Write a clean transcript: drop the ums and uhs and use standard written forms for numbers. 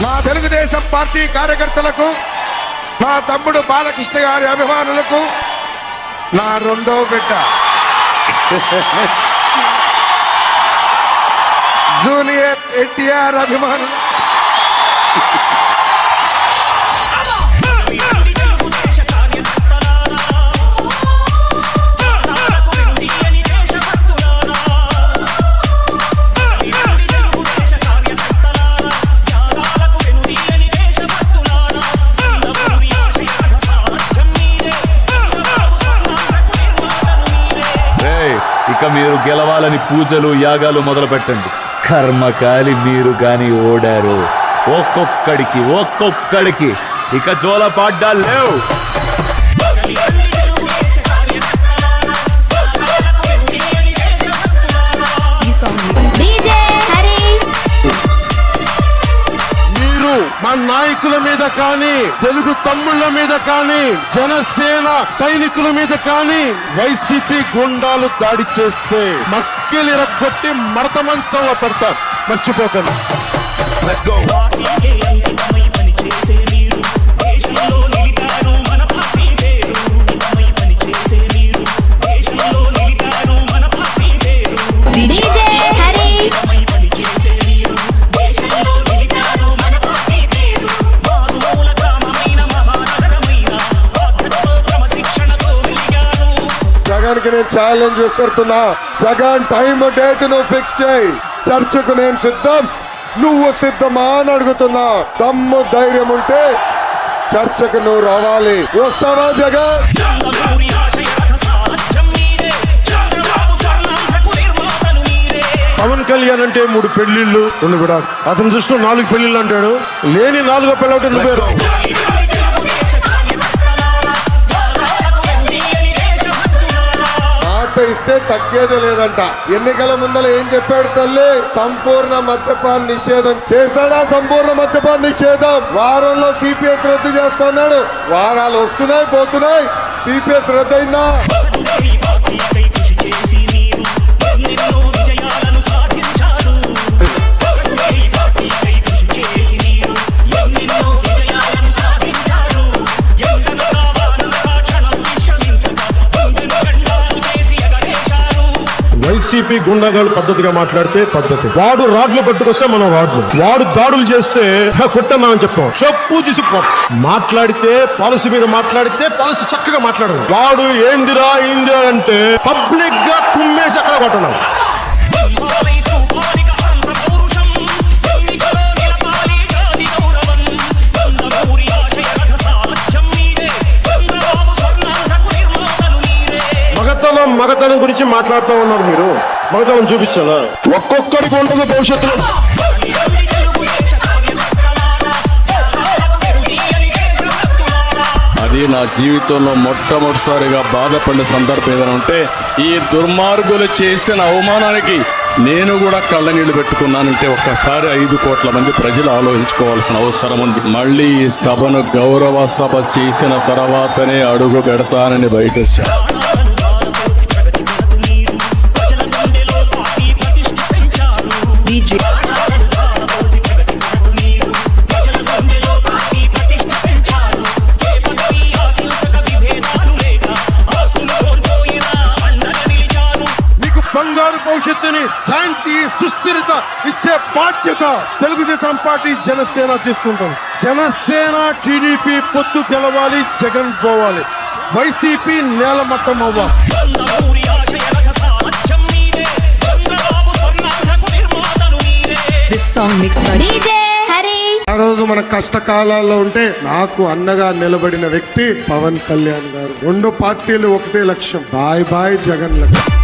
నా తెలుగుదేశం పార్టీ కార్యకర్తలకు, నా తమ్ముడు బాలకృష్ణ గారి అభిమానులకు, నా రెండో బిడ్డ జూనియర్ ఎన్టీఆర్ అభిమానులు, ఇక మీరు గెలవాలని పూజలు యాగాలు మొదలు పెట్టండి. కర్మకాలి మీరు గాని ఓడారు. ఒక్కొక్కడికి ఇక జోల పాడ్డాలు లేవు. మా నాయకుల మీద కానీ, తెలుగు తమ్ముళ్ల మీద కానీ, జనసేన సైనికుల మీద కానీ వైసీపీ గుండాలు దాడి చేస్తే మక్కిలి రగ్గొట్టి మడత మంచంలో పెడతారు. మర్చిపోకండి. నేను ఛాలెంజ్ చేసుకుంటున్నా. జగన్ టైం డేట్ నువ్వు ఫిక్స్ చేయి. చర్చకు నేను సిద్ధం, నువ్వు సిద్ధమా అని అడుగుతున్నా. దమ్ము ధైర్యం ఉంటే చర్చకు నువ్వు రావాలి. వస్తావా జగన్? పవన్ కళ్యాణ్ అంటే 3 పెళ్లిళ్ళు, 2 కూడా అతను దృష్టిలో 4 పెళ్లిళ్ళు అంటాడు. లేని 4వ పెళ్ళి నువ్వే. ఇస్తే తగ్గేది లేదంట. ఎన్నికల ముందర ఏం చెప్పాడు తల్లి? సంపూర్ణ మద్యపాన నిషేధం చేశాడా? సంపూర్ణ మద్యపాన నిషేధం. వారంలో సిపిఎస్ రద్దు చేస్తున్నాడు. వారాలు వస్తున్నాయి పోతున్నాయి, సిపిఎస్ రద్దయిందా? వైసీపీ గుండాగాళ్ళు పద్ధతిగా మాట్లాడితే పద్ధతి. వాడు రాడ్లు పట్టుకొస్తే మనం రాడ్లు, వాడు దాడులు చేస్తే కొట్టమని చెప్తాం. చెప్పు తీసుకుపో. మాట్లాడితే పాలసీ మీద మాట్లాడితే పాలసీ చక్కగా మాట్లాడదు. వాడు ఏందిరా అంటే పబ్లిక్ గా తుమ్మేసి అక్కడ కొట్టడం. మగతనం గురించి మాట్లాడుతూ ఉన్నారు మీరు. మగతనం చూపించాలా? ఒక్కొక్కడికి ఉంటుంది భవిష్యత్తులో. అది నా జీవితంలో మొట్టమొదటిసారిగా బాధపడిన సందర్భం ఏదైనా ఉంటే, ఈ దుర్మార్గులు చేసిన అవమానానికి నేను కూడా కళ్ళ నీళ్లు పెట్టుకున్నానంటే ఒక్కసారి 5 కోట్ల మంది ప్రజలు ఆలోచించుకోవాల్సిన అవసరం ఉంది. మళ్ళీ ఈ సభను గౌరవ సభ చేసిన తర్వాతనే అడుగు పెడతానని బయట వచ్చాను. మీకు బంగారు భవిష్యత్తుని, శాంతి, సుస్థిరత ఇచ్చే బాధ్యత తెలుగుదేశం పార్టీ, జనసేన తీసుకుంటాం. జనసేన టీడీపీ పొత్తు గెలవాలి, జగన్ పోవాలి, వైసీపీ నేలమట్టం అవ్వాలి. ఆ రోజు మన కష్టకాలాల్లో ఉంటే నాకు అన్నగా నిలబడిన వ్యక్తి పవన్ కళ్యాణ్ గారు. 2 పార్టీలు ఒకటే లక్ష్యం. బాయ్ బాయ్ జగన్ లక్ష్యం.